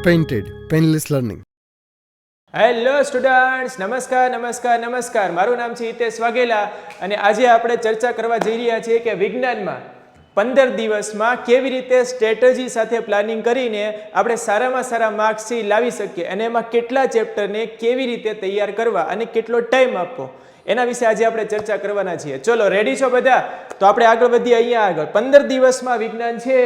Painted Painless Learning. Hello students, નમસ્કાર નમસ્કાર નમસ્કાર. મારું નામ છે હિતેશ વાઘેલા અને આજે આપણે ચર્ચા કરવા જઈ રહ્યા છીએ કે વિજ્ઞાનમાં 15 દિવસમાં કેવી રીતે સ્ટ્રેટેજી સાથે પ્લાનિંગ કરીને આપણે સારામાં સારા માર્ક્સ લાવી શકીએ અને એમાં કેટલા ચેપ્ટરને કેવી રીતે તૈયાર કરવા અને કેટલો ટાઈમ આપવો એના વિશે આજે આપણે ચર્ચા કરવાના છીએ. ચલો, રેડી છો બધા? તો આપણે આગળ વધીએ. અહીંયા આગળ 15 દિવસમાં વિજ્ઞાન છે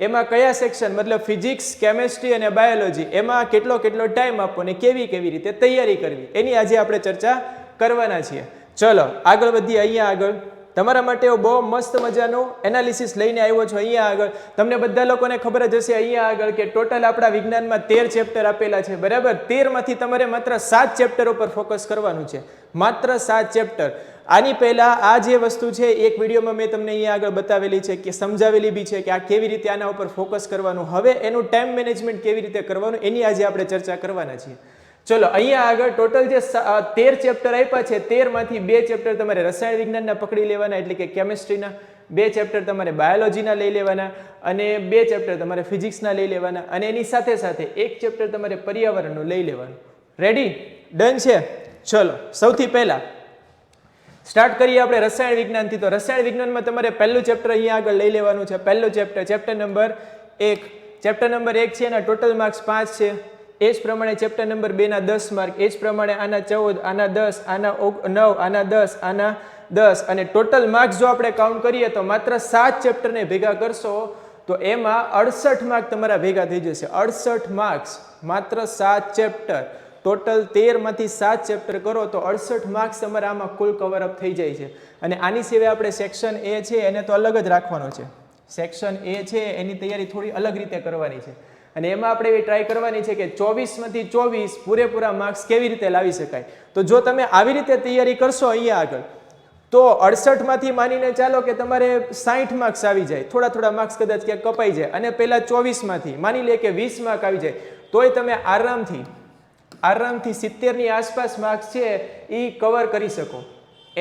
એમાં કયા સેક્શન મતલબ ફિઝિક્સ, કેમેસ્ટ્રી અને બાયોલોજી એમાં કેટલો ટાઈમ આપવો અને કેવી રીતે તૈયારી કરવી એની આજે આપણે ચર્ચા કરવાના છીએ. ચલો આગળ વધીએ. અહીંયા આગળ તમારા માટે બહુ મસ્ત મજાનું એનાલિસિસ લઈને આવ્યો છો. અહીંયા આગળ તમને બધા લોકોને ખબર જ હશે અહીંયા આગળ કે ટોટલ આપણા વિજ્ઞાનમાં 13 ચેપ્ટર આપેલા છે, બરાબર? 13 માંથી તમારે માત્ર 7 ચેપ્ટર ઉપર ફોકસ કરવાનું છે, માત્ર 7 ચેપ્ટર. આની પહેલા આ જે વસ્તુ છે એક વિડીયોમાં મેં તમને અહીંયા આગળ બતાવેલી છે કે સમજાવેલી બી છે કે આ કેવી રીતે આના ઉપર ફોકસ કરવાનું. હવે એનું ટાઈમ મેનેજમેન્ટ કેવી રીતે કરવાનું એની આજે આપણે ચર્ચા કરવાના છીએ. ચલો, અહીંયા આગળ ટોટલ જે 13 ચેપ્ટર આપ્યા છે 13 માંથી 2 ચેપ્ટર તમારે રસાયણ વિજ્ઞાનના પકડી લેવાના, એટલે કે કેમિસ્ટ્રીના, 2 ચેપ્ટર તમારે બાયોલોજીના લઈ લેવાના અને 2 ચેપ્ટર તમારે ફિઝિક્સના લઈ લેવાના અને એની સાથે સાથે 1 ચેપ્ટર તમારે પર્યાવરણનું લઈ લેવાનું. રેડી? ડન છે? ચલો, સૌથી પહેલા સ્ટાર્ટ કરીએ આપણે રસાયણ વિજ્ઞાનથી. તો રસાયણ વિજ્ઞાનમાં તમારે પહેલું ચેપ્ટર અહીંયા આગળ લઈ લેવાનું છે. પહેલું ચેપ્ટર નંબર 1. ચેપ્ટર નંબર 1 છે એના ટોટલ માર્ક્સ 5 છે. એ જ પ્રમાણે ચેપ્ટર નંબર 2 ના 10 માર્ક, એ જ પ્રમાણે આના 14, આના 10, આના 9, આના 10, આના 10 અને ટોટલ માર્ક્સ જો આપણે કાઉન્ટ કરીએ તો માત્ર 7 ચેપ્ટરને ભેગા કરશો તો એમાં 68 માર્ક તમારા ભેગા થઈ જશે. 68 માર્ક્સ, માત્ર 7 ચેપ્ટર. ટોટલ 13 માંથી 7 ચેપ્ટર કરો તો 68 માર્ક્સ તમારા આમાં કુલ કવર અપ થઈ જાય છે. અને આની સિવાય આપણે સેક્શન એ છે એને તો અલગ જ રાખવાનો છે. સેક્શન એ છે એની તૈયારી થોડી અલગ રીતે કરવાની છે અને એમાં આપણે એવી ટ્રાય કરવાની છે કે 24 માંથી 24 પૂરેપૂરા માર્ક્સ કેવી રીતે લાવી શકાય. તો જો તમે આવી રીતે તૈયારી કરશો અહીંયા આગળ તો 68 માંથી માનીને ચાલો કે તમારે 60 માર્ક્સ આવી જાય, થોડા માર્ક્સ કદાચ ક્યાંક કપાઈ જાય અને પહેલા 24 માંથી માની લે કે 20 માર્ક આવી જાય, તોય તમે આરામથી 70 ની આસપાસ માર્ક્સ છે એ કવર કરી શકો.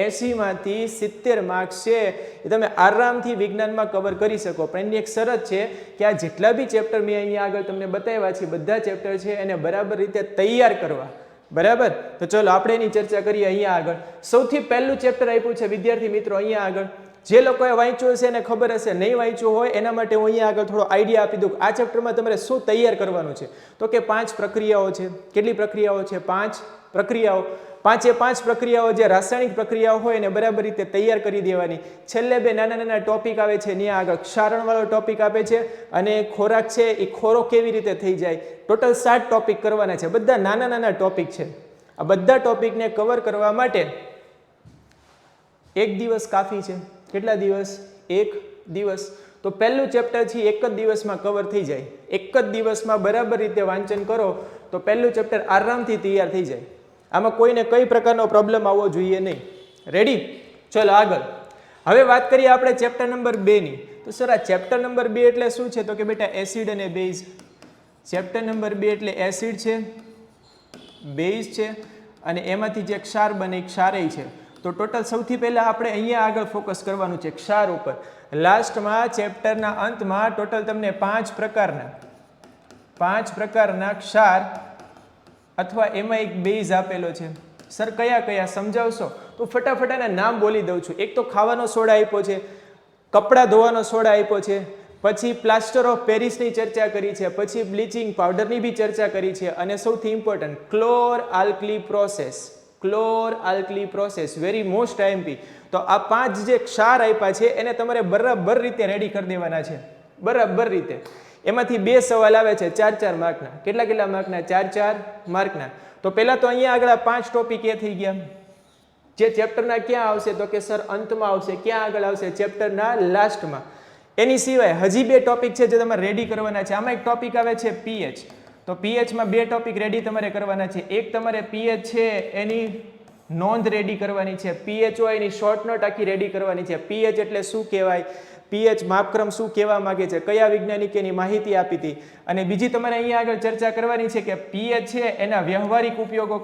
80 માંથી 70 માર્ક્સ છે એ તમે આરામથી વિજ્ઞાનમાં કવર કરી શકો. પણ એની એક શરત છે કે આ જેટલા બી ચેપ્ટર મેં અહીંયા આગળ તમને બતાવ્યા છે બધા ચેપ્ટર છે એને બરાબર રીતે તૈયાર કરવા, બરાબર? તો ચલો આપણે એની ચર્ચા કરીએ. અહીંયા આગળ સૌથી પહેલું ચેપ્ટર આપ્યું છે વિદ્યાર્થી મિત્રો. અહીંયા આગળ જે લોકોએ વાંચ્યું હશે એને ખબર હશે, નહીં વાંચ્યું હોય એના માટે હું અહીંયા આગળ થોડો આઈડિયા આપી દઉં. આ ચેપ્ટરમાં તમારે શું તૈયાર કરવાનું છે તો કે 5 પ્રક્રિયાઓ છે. કેટલી પ્રક્રિયાઓ છે? 5 પ્રક્રિયાઓ. 5 પ્રક્રિયાઓ જે રાસાયણિક પ્રક્રિયાઓ હોય એને બરાબર રીતે તૈયાર કરી દેવાની. છેલ્લે 2 નાના ટોપિક આવે છે, ત્યાં આગળ ક્ષારણવાળો ટોપિક આપે છે અને ખોરાક છે એ ખોરો કેવી રીતે થઈ જાય. ટોટલ 7 ટોપિક કરવાના છે, બધા નાના ટોપિક છે. આ બધા ટોપિકને કવર કરવા માટે 1 દિવસ કાફી છે. કેટલા દિવસ? 1 દિવસ. તો પહેલું ચેપ્ટર છે 1 જ દિવસમાં કવર થઈ જાય. 1 જ દિવસમાં બરાબર રીતે વાંચન કરો તો પહેલું ચેપ્ટર આરામથી તૈયાર થઈ જાય. આમાં કોઈને કઈ પ્રકારનો પ્રોબ્લેમ આવવો જોઈએ નહીં. રેડી? ચલો આગળ. હવે વાત કરીએ આપણે ચેપ્ટર નંબર 2 ની. તો સર આ ચેપ્ટર નંબર 2 એટલે શું છે તો કે બેટા એસિડ અને બેઝ. ચેપ્ટર નંબર 2 એટલે એસિડ છે, બેઝ છે અને એમાંથી જે ક્ષાર બને ક્ષારેય છે. તો ટોટલ સૌથી પહેલા આપણે અહીંયા આગળ ફોકસ કરવાનું છે ક્ષાર ઉપર. લાસ્ટમાં ચેપ્ટરના અંતમાં ટોટલ તમને 5 પ્રકારના ક્ષાર અથવા એમાં એક બેઝ આપેલો છે. સર કયા સમજાવશો? તો ફટાફટ એના નામ બોલી દઉં છું. એક તો ખાવાનો સોડા આપ્યો છે, કપડાં ધોવાનો સોડા આપ્યો છે, પછી પ્લાસ્ટર ઓફ પેરિસની ચર્ચા કરી છે, પછી બ્લીચિંગ પાવડરની બી ચર્ચા કરી છે અને સૌથી important chlor alkali process, very most IMP. તો આ 5 જે ક્ષાર આપ્યા છે એને તમારે બરાબર રીતે રેડી કરી દેવાના છે, બરાબર રીતે. એમાંથી 2 સવાલ આવે છે 4 માર્કના. કેટલા માર્કના? 4 માર્કના. તો પહેલા તો અહીંયા આગળ 5 ટોપિક એ થઈ ગયા જે ચેપ્ટરના ક્યાં આવશે તો કે સર અંતમાં આવશે. ક્યાં આગળ આવશે? ચેપ્ટરના લાસ્ટમાં. એની સિવાય હજી 2 ટોપિક છે જે તમારે રેડી કરવાના છે. આમાં એક ટોપિક આવે છે પીએચ. તો પીએચમાં 2 ટોપિક રેડી તમારે કરવાના છે. એક તમારે પીએચ છે એની નોંધ રેડી કરવાની છે, પીએચઓ એની શોર્ટ નોટ આખી રેડી કરવાની છે. પીએચ એટલે શું કહેવાય, પીએચ માપક્રમ શું કહેવા માંગે છે, કયા વૈજ્ઞાનિકે એની માહિતી આપી હતી. અને બીજી તમારે અહીંયા આગળ ચર્ચા કરવાની છે કે પીએચ છે એના વ્યવહારિક ઉપયોગો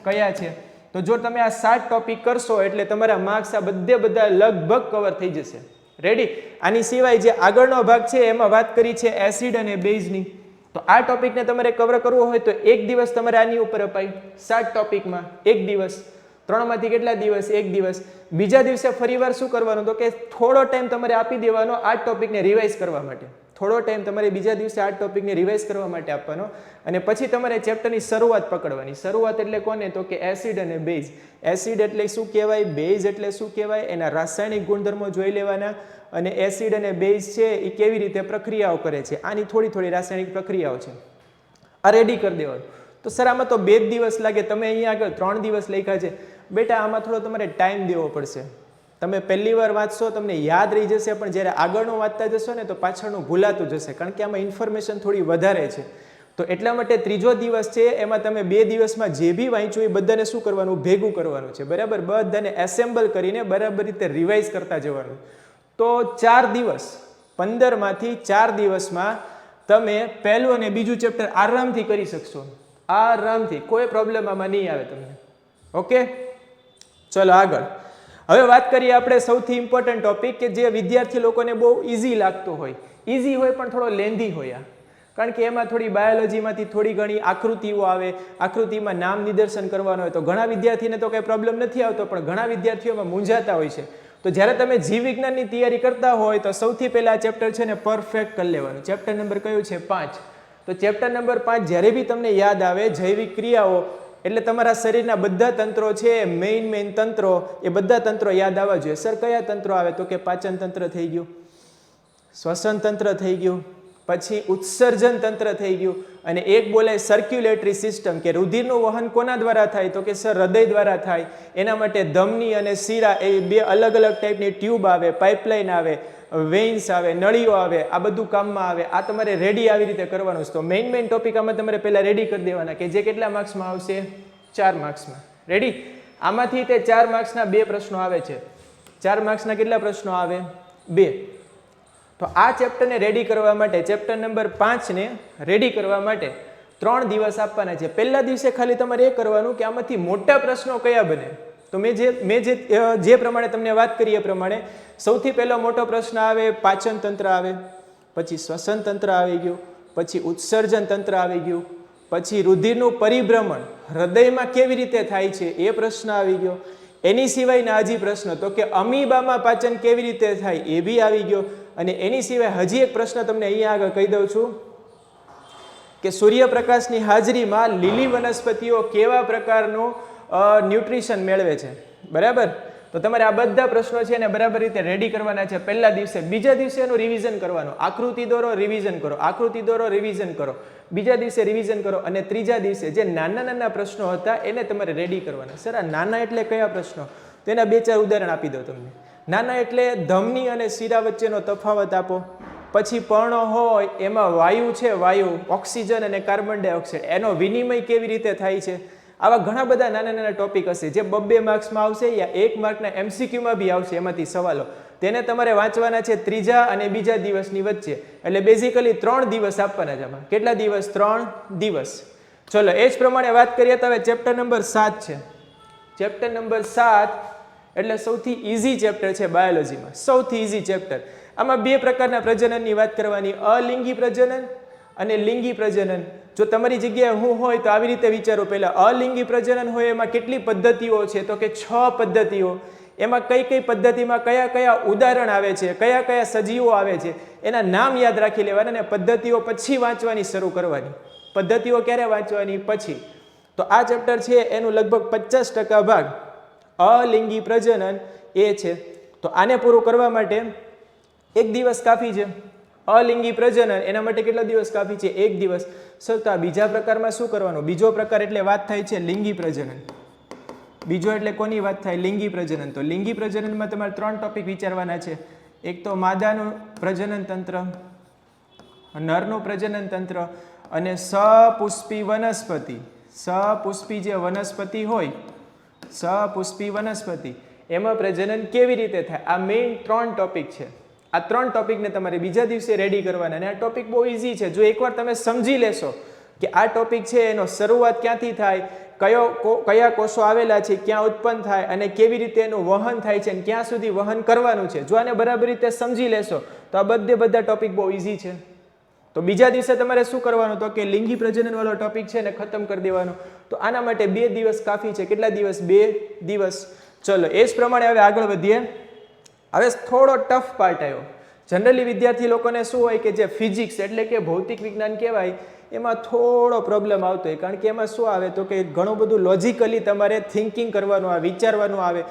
કયા છે. તો જો તમે આ 7 ટોપિક કરશો એટલે તમારા માર્ક્સ આ બધા લગભગ કવર થઈ જશે. રેડી? આની સિવાય જે આગળનો ભાગ છે એમાં વાત કરી છે એસિડ અને બેઝની. તો આ ટોપિકને તમારે કવર કરવો હોય તો એક દિવસ તમારે આની ઉપર અપાય 7 ટોપિકમાં એક દિવસ, 3 માંથી કેટલા દિવસ? એક દિવસ. બીજા દિવસે ફરીવાર શું કરવાનું તો કે થોડો ટાઈમ તમારે આપી દેવાનો આ ટોપિકને રિવાઇઝ કરવા માટે. થોડો ટાઈમ તમારે બીજા દિવસે આ ટોપિકને રિવાઇઝ કરવા માટે આપવાનો અને પછી તમારે ચેપ્ટરની શરૂઆત પકડવાની. શરૂઆત એટલે કોને તો કે એસિડ અને બેઝ. એસિડ એટલે શું કહેવાય, બેઝ એટલે શું કહેવાય, એના રાસાયણિક ગુણધર્મો જોઈ લેવાના અને એસિડ અને બેઝ છે એ કેવી રીતે પ્રક્રિયાઓ કરે છે, આની થોડી થોડી રાસાયણિક પ્રક્રિયાઓ છે, આ રેડી કરી દેવાનું. તો સર આમાં તો 2 જ દિવસ લાગે, તમે અહીંયા આગળ 3 દિવસ લખ્યા છે. બેટા આમાં થોડો તમારે ટાઈમ દેવો પડશે. તમે પહેલી વાર વાંચશો તમને યાદ રહી જશે, પણ જ્યારે આગળનું વાંચતા જશો ને તો પાછળનું ભૂલાતું જશે, કારણ કે આમાં ઇન્ફોર્મેશન થોડી વધારે છે. તો એટલા માટે ત્રીજો દિવસ છે એમાં તમે 2 દિવસમાં જે બી વાંચ્યું એ બધાને શું કરવાનું, ભેગું કરવાનું છે, બરાબર. બધાને એસેમ્બલ કરીને બરાબર રીતે રિવાઇઝ કરતા જવાનું. તો 4 દિવસ, 15 માંથી 4 દિવસમાં તમે પહેલું અને બીજું ચેપ્ટર આરામથી કરી શકશો, આરામથી, કોઈ પ્રોબ્લેમ આમાં નહીં આવે તમને. ઓકે, ચલો આગળ. હવે વાત કરીએ આપણે સૌથી ઇમ્પોર્ટન્ટ ટોપિક કે જે વિદ્યાર્થી લોકોને બહુ ઇઝી લાગતો હોય. ઇઝી હોય પણ થોડો લેન્ધી હોય, કારણ કે એમાં થોડી બાયોલોજીમાંથી થોડી ઘણી આકૃતિઓ આવે, આકૃતિમાં નામ નિદર્શન કરવાનું હોય. તો ઘણા વિદ્યાર્થીને તો કંઈ પ્રોબ્લેમ નથી આવતો, પણ ઘણા વિદ્યાર્થીઓમાં મૂંઝાતા હોય છે. તો જ્યારે તમે જીવ વિજ્ઞાનની તૈયારી કરતા હોય તો સૌથી પહેલા આ ચેપ્ટર છે ને પરફેક્ટ કરી લેવાનું. ચેપ્ટર નંબર કયું છે? 5. તો ચેપ્ટર નંબર 5 જ્યારે બી તમને યાદ આવે, જૈવિક ક્રિયાઓ એટલે તમારા શરીરના બધા તંત્રો છે, મેઇન તંત્રો, એ બધા તંત્રો યાદ આવવા જોઈએ. સર કયા તંત્રો આવે તો કે પાચન તંત્ર થઈ ગયું, શ્વસન તંત્ર થઈ ગયું, પછી ઉત્સર્જન તંત્ર થઈ ગયું, અને એક બોલાય સર્ક્યુલેટરી સિસ્ટમ કે રુધિરનું વહન કોના દ્વારા થાય તો કે સર હૃદય દ્વારા થાય. એના માટે ધમની અને શીરા એ 2 અલગ અલગ ટાઈપની ટ્યુબ આવે, પાઇપલાઇન આવે, વેઇન્સ આવે, નળીઓ આવે, આ બધું કામમાં આવે. આ તમારે રેડી આવી રીતે કરવાનું છે. તો મેઇન ટોપિક આમાં તમારે પહેલા રેડી કરી દેવાના કે જે કેટલા માર્ક્સમાં આવશે? 4 માર્ક્સમાં. રેડી? આમાંથી તે 4 માર્ક્સના 2 પ્રશ્નો આવે છે. 4 માર્ક્સના કેટલા પ્રશ્નો આવે? 2. તો આ ચેપ્ટરને રેડી કરવા માટે, ચેપ્ટર નંબર 5 ને રેડી કરવા માટે 3 દિવસ આપવાના છે. પહેલા દિવસે ખાલી તમારે એ કરવાનું કે આમાંથી મોટા પ્રશ્નો કયા બને. તો મેં જે પ્રમાણે તમને વાત કરી એ પ્રમાણે સૌથી પહેલો મોટો પ્રશ્ન આવે પાચન તંત્ર આવે, પછી શ્વસન તંત્ર આવી ગયું, પછી ઉત્સર્જન તંત્ર આવી ગયું, પછી રુધિરનું પરિભ્રમણ હૃદયમાં કેવી રીતે થાય છે એ પ્રશ્ન આવી ગયો. એની સિવાયના હજી પ્રશ્ન તો કે અમીબામાં પાચન કેવી રીતે થાય એ બી આવી ગયો. અને એની સિવાય હજી એક પ્રશ્ન તમને અહીંયા આગળ કહી દઉં છું કે સૂર્યપ્રકાશની હાજરીમાં લીલી વનસ્પતિઓ કેવા પ્રકારનું ન્યુટ્રિશન મેળવે છે, બરાબર. તો તમારે આ બધા પ્રશ્નો છે એને બરાબર રીતે રેડી કરવાના છે પહેલા દિવસે. બીજા દિવસે એનું રિવિઝન કરવાનું, આકૃતિ દોરો, રિવિઝન કરો, આકૃતિ દોરો, રિવિઝન કરો, બીજા દિવસે રિવિઝન કરો, અને ત્રીજા દિવસે જે નાના નાના પ્રશ્નો હતા એને તમારે રેડી કરવાના. સર આ નાના એટલે કયા પ્રશ્નો? તો એના 2-4 ઉદાહરણ આપી દો તમને. નાના એટલે ધમની અને શીરા વચ્ચેનો તફાવત આપો. પછી પર્ણો હોય એમાં વાયુ છે, વાયુ ઓક્સિજન અને કાર્બન ડાયોક્સાઇડ, એનો વિનિમય કેવી રીતે થાય છે. આવા ઘણા બધા નાના નાના ટોપિક હશે જે 2 માર્ક્સમાં આવશે યા 1 માર્કના MCQમાં બી આવશે એમાંથી સવાલો. તેને તમારે વાંચવાના છે ત્રીજા અને બીજા દિવસની વચ્ચે. એટલે બેઝિકલી 3 દિવસ આપવાના છે આમાં. કેટલા દિવસ? 3 દિવસ. ચલો એ જ પ્રમાણે વાત કરીએ તો હવે ચેપ્ટર નંબર 7 છે. ચેપ્ટર નંબર 7 એટલે સૌથી ઇઝી ચેપ્ટર છે બાયોલોજીમાં, સૌથી ઇઝી ચેપ્ટર. આમાં 2 પ્રકારના પ્રજનનની વાત કરવાની, અલિંગી પ્રજનન અને લિંગી પ્રજનન. જો તમારી જગ્યાએ હું હોય તો આવી રીતે વિચારો. પહેલા અલિંગી પ્રજનન હોય એમાં કેટલી પદ્ધતિઓ છે તો કે 6 પદ્ધતિઓ. એમાં કઈ કઈ પદ્ધતિમાં કયા કયા ઉદાહરણ આવે છે, કયા કયા સજીવો આવે છે, એના નામ યાદ રાખી લેવાના અને પદ્ધતિઓ પછી વાંચવાની શરૂ કરવાની. પદ્ધતિઓ ક્યારે વાંચવાની? પછી. તો આ ચેપ્ટર છે એનું લગભગ 50% ભાગ અલિંગી પ્રજનન એ છે. તો આને પૂરું કરવા માટે 1 દિવસ કાફી છે. અલિંગી પ્રજનન એના માટે કેટલા દિવસ કાફી છે? 1 દિવસ. સર તો આ બીજા પ્રકારમાં શું કરવાનું? બીજો પ્રકાર એટલે વાત થાય છે લિંગી પ્રજનન. બીજો એટલે કોની વાત થાય? લિંગી પ્રજનન. તો લિંગી પ્રજનનમાં તમારે 3 ટોપિક વિચારવાના છે. એક તો માદાનું પ્રજનન તંત્ર, નરનું પ્રજનન તંત્ર અને સપુષ્પી વનસ્પતિ. સપુષ્પી જે વનસ્પતિ હોય, સપુષ્પી વનસ્પતિ, એમાં પ્રજનન કેવી રીતે થાય. આ મેઇન 3 ટોપિક છે. આ 3 ટોપિકને તમારે બીજા દિવસે રેડી કરવાના. અને આ ટોપિક બહુ ઇઝી છે. જો એકવાર તમે સમજી લેશો કે આ ટોપિક છે એનો શરૂઆત ક્યાંથી થાય, કયા કોષો આવેલા છે, ક્યાં ઉત્પન્ન થાય અને કેવી રીતે એનું વહન થાય છે અને ક્યાં સુધી વહન કરવાનું છે, જો આને બરાબર રીતે સમજી લેશો તો આ બધા ટોપિક બહુ ઇઝી છે. તો બીજા દિવસે તમારે શું કરવાનું તો કે લિંગી પ્રજનન વાળો ટોપિક છે ને ખતમ કરી દેવાનો. તો આના માટે 2 દિવસ કાફી છે. કેટલા દિવસ? 2 દિવસ. ચલો એ જ પ્રમાણે હવે આગળ વધીએ. હવે થોડો ટફ પાર્ટ આવ્યો. જનરલી વિદ્યાર્થી લોકોને શું હોય કે જે ફિઝિક્સ એટલે કે ભૌતિક વિજ્ઞાન કહેવાય એમાં થોડો પ્રોબ્લેમ આવતો હોય, કારણ કે એમાં શું આવે તો કે ઘણું બધું લોજિકલી તમારે થિંકિંગ કરવાનું આવે, વિચારવાનું આવે,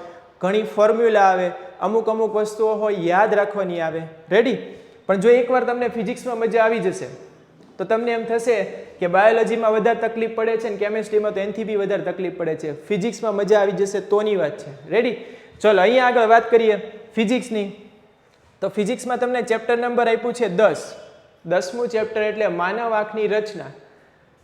ઘણી ફોર્મ્યુલા આવે, અમુક અમુક વસ્તુઓ હોય યાદ રાખવાની આવે. રેડી? પણ જો એકવાર તમને ફિઝિક્સમાં મજા આવી જશે તો તમને એમ થશે કે બાયોલોજીમાં વધારે તકલીફ પડે છે ને કેમેસ્ટ્રીમાં તો એનાથી બી વધારે તકલીફ પડે છે. ફિઝિક્સમાં મજા આવી જશે તોની વાત છે. રેડી? ચલો અહીંયા આગળ વાત કરીએ ફિઝિક્સની. તો ફિઝિક્સમાં તમને ચેપ્ટર નંબર આપ્યું છે 10મું ચેપ્ટર એટલે માનવ આંખની રચના.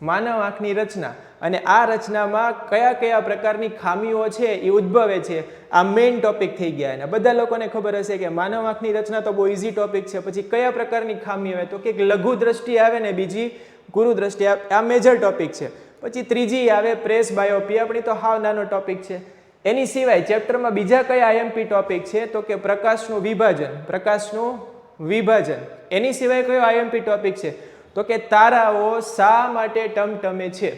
માનવ આંખની રચના. અને આ રચનામાં કયા કયા પ્રકારની ખામીઓ છે એ ઉદ્ભવે છે, આ મેઇન ટોપિક થઈ ગયા. અને બધા લોકોને ખબર હશે કે માનવ આંખની રચના તો બહુ ઇઝી ટોપિક છે. પછી કયા પ્રકારની ખામી આવે તો કે લઘુ દ્રષ્ટિ આવે ને બીજી ગુરુ દ્રષ્ટિ, આ મેજર ટોપિક છે. પછી ત્રીજી આવે પ્રેસ બાયોપી, આપણી તો હાવ નાનો ટોપિક છે. એની સિવાય ચેપ્ટરમાં બીજા કયા આઈએમપી ટોપિક છે તો કે પ્રકાશનું વિભાજન. પ્રકાશનું વિભાજન. એની સિવાય કયો આઈએમપી ટોપિક છે તો કે તારાઓ શા માટે ટમટમે છે.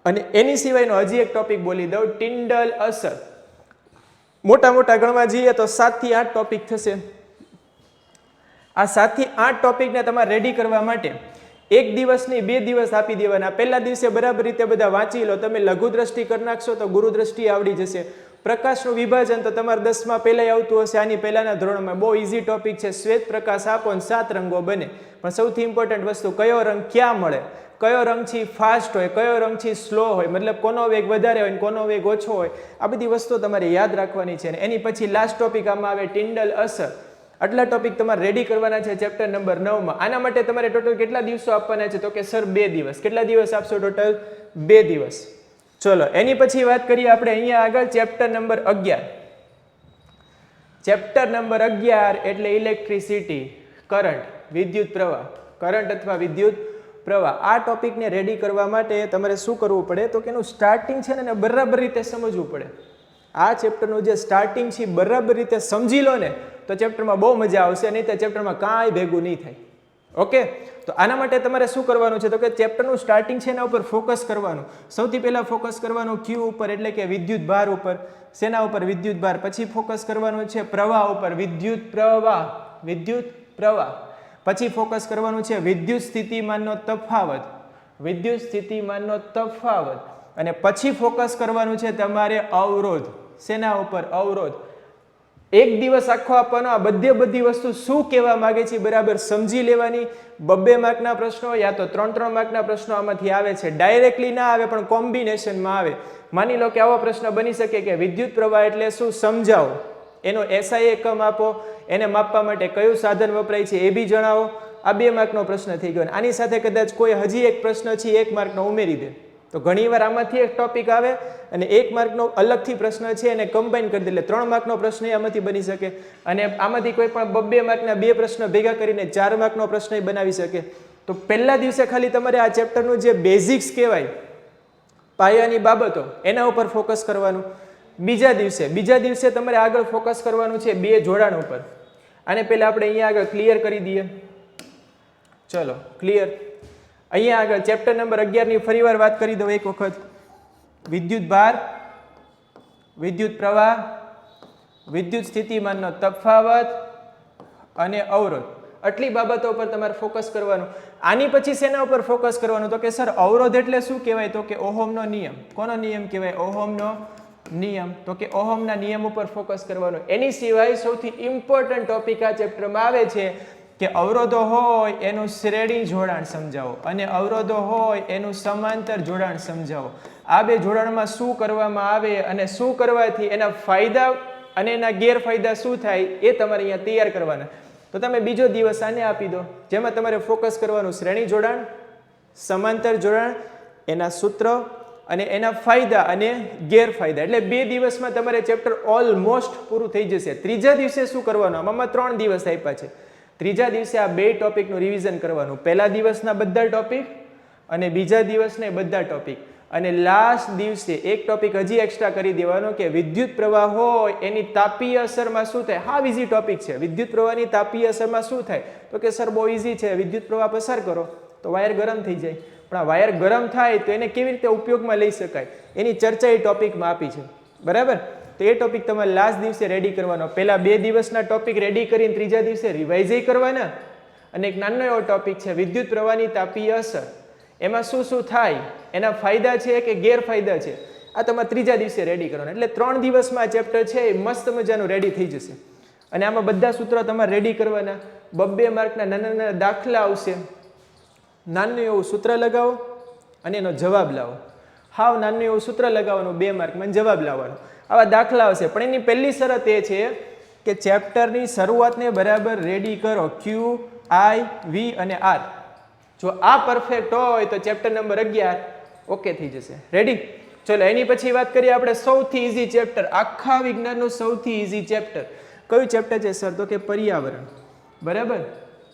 અને એની સિવાયનો હજી એક ટોપિક બોલી દઉં, ટિન્ડલ અસર. મોટા મોટા ગણવા જઈએ તો 7 થી 8 ટોપિક થશે. આ 7 થી 8 ટોપિકને તમારે રેડી કરવા માટે 1 દિવસ નહીં 2 દિવસ આપી દેવાના. પહેલા દિવસે બરાબર રીતે બધા વાંચી લો. તમે લઘુ દ્રષ્ટિ કરી નાખશો તો ગુરુ દ્રષ્ટિ આવડી જશે. પ્રકાશનું વિભાજન તો તમારે 10માં પહેલાં આવતું હશે, આની પહેલાના ધોરણમાં. બહુ ઇઝી ટોપિક છે. શ્વેત પ્રકાશ આપો ને 7 રંગો બને. પણ સૌથી ઇમ્પોર્ટન્ટ વસ્તુ, કયો રંગ ક્યાં મળે, કયો રંગથી ફાસ્ટ હોય, કયો રંગથી સ્લો હોય, મતલબ કોનો વેગ વધારે હોય કોનો વેગ ઓછો હોય, આ બધી વસ્તુઓ તમારે યાદ રાખવાની છે. એની પછી લાસ્ટ ટોપિક આમાં આવે ટિન્ડલ અસર. આટલા ટોપિક તમારે રેડી કરવાના છે ચેપ્ટર નંબર 9માં. આના માટે તમારે ટોટલ કેટલા દિવસો આપવાના છે તો કે સર 2 દિવસ. કેટલા દિવસ આપશો ટોટલ? 2 દિવસ. ચલો એની પછી વાત કરીએ આપણે અહીંયા આગળ ચેપ્ટર નંબર 11. ચેપ્ટર નંબર 11 એટલે ઇલેક્ટ્રિસિટી, કરંટ, વિદ્યુત પ્રવાહ. કરંટ અથવા વિદ્યુત પ્રવાહ. આ ટોપિકને રેડી કરવા માટે તમારે શું કરવું પડે તો કે એનું સ્ટાર્ટિંગ છે ને બરાબર રીતે સમજવું પડે. આ ચેપ્ટરનું જે સ્ટાર્ટિંગ છે બરાબર રીતે સમજી લો ને તો ચેપ્ટરમાં બહુ મજા આવશે, નહીં તો ચેપ્ટરમાં કાંઈ ભેગું નહીં થાય. ઓકે? તો આના માટે તમારે શું કરવાનું છે તો કે ચેપ્ટરનું સ્ટાર્ટિંગ છે એના ઉપર ફોકસ કરવાનું. સૌથી પહેલાં ફોકસ કરવાનું ક્યુ ઉપર એટલે કે વિદ્યુત ભાર ઉપર. શેના ઉપર? વિદ્યુત ભાર. પછી ફોકસ કરવાનું છે પ્રવાહ ઉપર, વિદ્યુત પ્રવાહ, વિદ્યુત પ્રવાહ. પછી ફોકસ કરવાનું છે વિદ્યુત સ્થિતિમાનનો તફાવત, વિદ્યુત સ્થિતિમાનનો તફાવત. અને પછી ફોકસ કરવાનું છે તમારે અવરોધ. શેના ઉપર? અવરોધ. 1 દિવસ આખો આપવાનો. આ બધી વસ્તુ શું કહેવા માંગે છે બરાબર સમજી લેવાની. 2 માર્કના પ્રશ્નો યા તો 3 માર્કના પ્રશ્નો આમાંથી આવે છે. ડાયરેક્ટલી ના આવે પણ કોમ્બિનેશનમાં આવે. માની લો કે આવો પ્રશ્ન બની શકે કે વિદ્યુત પ્રવાહ એટલે શું સમજાવો, એનો એસઆઈ એકમ આપો, એને માપવા માટે કયું સાધન વપરાય છે એ બી જણાવો. આ 2 માર્કનો પ્રશ્ન થઈ ગયો. આની સાથે કદાચ કોઈ હજી એક પ્રશ્ન છે 1 માર્કનો ઉમેરી દે તો ઘણીવાર આમાંથી એક ટોપિક આવે અને 1 માર્કનો અલગથી પ્રશ્ન છે એને કમ્બાઈન કરી દે એટલે 3 માર્કનો પ્રશ્ન આમાંથી બની શકે. અને આમાંથી કોઈ પણ 2 માર્કના 2 પ્રશ્ન ભેગા કરીને 4 માર્કનો પ્રશ્ન બનાવી શકે. તો પહેલા દિવસે ખાલી તમારે આ ચેપ્ટરનું જે બેઝિક્સ કહેવાય, પાયાની બાબતો, એના ઉપર ફોકસ કરવાનું. બીજા દિવસે તમારે આગળ ફોકસ કરવાનું છે 2 જોડાણ ઉપર. આને પહેલા આપણે અહીંયા આગળ ક્લિયર કરી દઈએ. ચલો ક્લિયર. અહીંયા આગળ ચેપ્ટર નંબર 11 ની ફરીવાર વાત કરી દઉં એક વખત. વિદ્યુત ભાર, વિદ્યુત પ્રવાહ, વિદ્યુત સ્થિતિમાનનો તફાવત અને અવરોધ. આટલી બાબતો પર તમારે ફોકસ કરવાનું. આની પછી શેના ઉપર ફોકસ કરવાનું તો કે સર અવરોધ એટલે શું કહેવાય તો કે ઓહમનો નિયમ. કોનો નિયમ કહેવાય? ઓહમનો નિયમ. તો કે ઓહમના નિયમ ઉપર ફોકસ કરવાનું. એની સિવાય સૌથી ઇમ્પોર્ટન્ટ ટોપિક આ ચેપ્ટરમાં આવે છે કે અવરોધો હોય એનું શ્રેણી જોડાણ સમજાવો અને અવરોધો હોય એનું સમાંતર જોડાણ સમજાવો. આ 2 જોડાણમાં શું કરવામાં આવે અને શું કરવાથી એના ફાયદા અને એના ગેરફાયદા શું થાય એ તમારે અહીંયા તૈયાર કરવાના. તો તમે બીજો દિવસ આને આપી દો જેમાં તમારે ફોકસ કરવાનું શ્રેણી જોડાણ, સમાંતર જોડાણ, એના સૂત્ર અને એના ફાયદા અને ગેરફાયદા. એટલે 2 દિવસમાં તમારે ચેપ્ટર ઓલમોસ્ટ પૂરું થઈ જશે. ત્રીજા દિવસે શું કરવાનું? આમાં 3 દિવસ આપ્યા છે. ત્રીજા દિવસે આ 2 ટોપિકનું રિવિઝન કરવાનું. પહેલા દિવસના બધા ટોપિક અને બીજા દિવસના બધા ટોપિક. અને લાસ્ટ દિવસે એક ટોપિક હજી એક્સ્ટ્રા કરી દેવાનો કે વિદ્યુત પ્રવાહ હોય એની તાપીય અસરમાં શું થાય. હા, ઇઝી ટોપિક છે. વિદ્યુત પ્રવાહની તાપીય અસરમાં શું થાય તો કે સર બહુ ઇઝી છે, વિદ્યુત પ્રવાહ પસાર કરો તો વાયર ગરમ થઈ જાય. પણ આ વાયર ગરમ થાય તો એને કેવી રીતે ઉપયોગમાં લઈ શકાય એની ચર્ચા એ ટોપિકમાં આપી છે, બરાબર. તો એ ટોપિક તમારે લાસ્ટ દિવસે રેડી કરવાનો. પહેલા 2 દિવસના ટોપિક રેડી કરીને ત્રીજા દિવસે રિવાઇઝ કરવાના. અને એક નાનો એવો ટોપિક છે વિદ્યુત પ્રવાહની તાપીય અસર, એમાં શું શું થાય, એના ફાયદા છે કે ગેરફાયદા છે, આ તમારે ત્રીજા દિવસે રેડી કરવાનું. એટલે 3 દિવસમાં આ ચેપ્ટર છે એ મસ્ત મજાનું રેડી થઈ જશે. અને આમાં બધા સૂત્રો તમારે રેડી કરવાના. 2 માર્કના નાના નાના દાખલા આવશે. નાનું એવું સૂત્ર લગાવો અને એનો જવાબ લાવો. હાવ નાનું એવું સૂત્ર લગાવવાનું 2 માર્કમાં જવાબ લાવવાનો. આવા દાખલા આવશે. પણ એની પહેલી શરત એ છે કે ચેપ્ટરની શરૂઆતને બરાબર રેડી કરો. ક્યુ, આઈ, વી અને આર. જો આ પરફેક્ટ હોય તો ચેપ્ટર નંબર 11 ઓકે થઈ જશે. રેડી? ચલો એની પછી વાત કરીએ આપણે સૌથી ઇઝી ચેપ્ટર, આખા વિજ્ઞાનનું સૌથી ઇઝી ચેપ્ટર. કયું ચેપ્ટર છે સર તો કે પર્યાવરણ. બરાબર,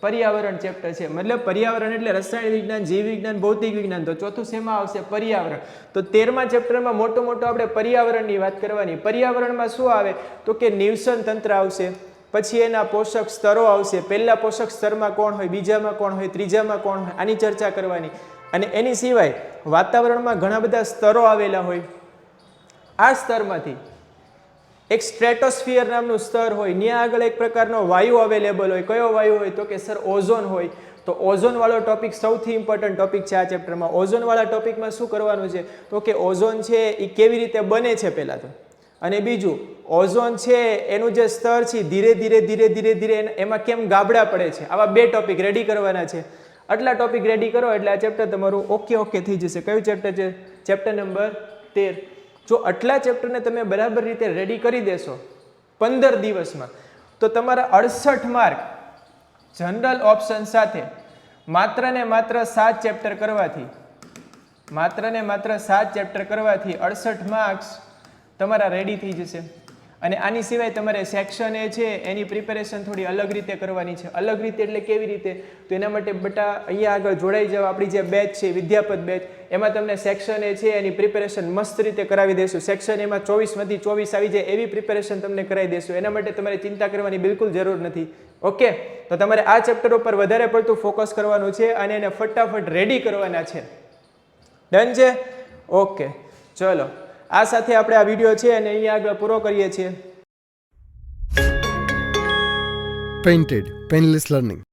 પર્યાવરણ ચેપ્ટર છે. મતલબ પર્યાવરણ એટલે રસાયણ વિજ્ઞાન, જીવ વિજ્ઞાન, ભૌતિક વિજ્ઞાન. તો ચોથું શેમાં આવશે? પર્યાવરણ. તો 13મા ચેપ્ટરમાં મોટો આપણે પર્યાવરણની વાત કરવાની. પર્યાવરણમાં શું આવે તો કે નિવસન તંત્ર આવશે, પછી એના પોષક સ્તરો આવશે. પહેલા પોષક સ્તરમાં કોણ હોય, બીજામાં કોણ હોય, ત્રીજામાં કોણ હોય, આની ચર્ચા કરવાની. અને એની સિવાય વાતાવરણમાં ઘણા બધા સ્તરો આવેલા હોય. આ સ્તરમાંથી એક સ્ટ્રેટોસ્ફિયર નામનું સ્તર હોય, ત્યાં આગળ એક પ્રકારનો વાયુ અવેલેબલ હોય. કયો વાયુ હોય તો કે સર ઓઝોન હોય. તો ઓઝોન વાળો ટોપિક સૌથી ઇમ્પોર્ટન્ટ ટોપિક છે આ ચેપ્ટરમાં. ઓઝોન વાળા ટોપિકમાં શું કરવાનું છે તો કે ઓઝોન છે એ કેવી રીતે બને છે પહેલા તો, અને બીજું ઓઝોન છે એનું જે સ્તર છે ધીરે ધીરે એમાં કેમ ગાબડા પડે છે. આવા 2 ટોપિક રેડી કરવાના છે. આટલા ટોપિક રેડી કરો એટલે આ ચેપ્ટર તમારું ઓકે થઈ જશે. કયું ચેપ્ટર છે? Chapter number 13. જો આટલા ચેપ્ટરને તમે બરાબર રીતે રેડી કરી દેશો 15 દિવસમાં તો તમારા 68 માર્ક જનરલ ઓપ્શન સાથે માત્ર ને માત્ર 7 ચેપ્ટર કરવાથી 68 માર્ક્સ તમારા રેડી થઈ જશે. અને આની સિવાય તમારે સેક્શન એ છે એની પ્રિપેરેશન થોડી અલગ રીતે કરવાની છે. અલગ રીતે એટલે કેવી રીતે? તો એના માટે બટા અહીંયા આગળ જોડાઈ જાવ. આપણી જે બેચ છે વિદ્યાપત બેચ, એમાં તમને સેક્શન એ છે એની પ્રિપેરેશન મસ્ત રીતે કરાવી દેશું. સેક્શન એમાં 24માંથી 24 આવી જાય એવી પ્રિપેરેશન તમને કરાવી દેશું. એના માટે તમારે ચિંતા કરવાની બિલકુલ જરૂર નથી. ઓકે, તો તમારે આ ચેપ્ટર ઉપર વધારે પડતું ફોકસ કરવાનું છે અને એને ફટાફટ રેડી કરવાના છે. ડન છે? ઓકે, ચલો આ સાથે આપણે આ વિડીયો છે અને અહીંયા આગળ પૂરો કરીએ છીએ. Painted painless learning.